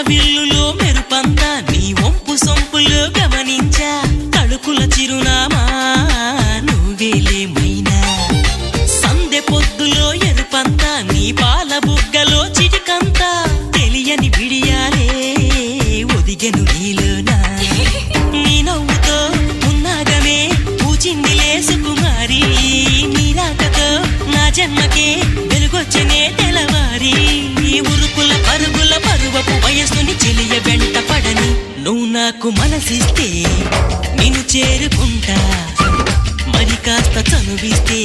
విల్లులో మెరుపంతా నీ వంపు సొంపులో గమనించా తడుకుల చిరునామా నువ్వేలే మైనా సందె పొద్దులో ఎరుపంతా నీ పాల బుగ్గలో చిటికంతా తెలియని బిడియాలే ఒదిగెను నీలోనా నీ నవ్వుతో ఉన్నాగమే పూచిందిలే సుకుమారి నీ రాకతో నా జన్మకే వెలుగొచ్చనే తెలవారి ఉరుకుల పరుగుల పరువపు వయస్సుని చెలియ వెంట పడని నువ్వు నాకు మనసిస్తే నిన్ను చేరుకుంటా మరి కాస్త చనువిస్తే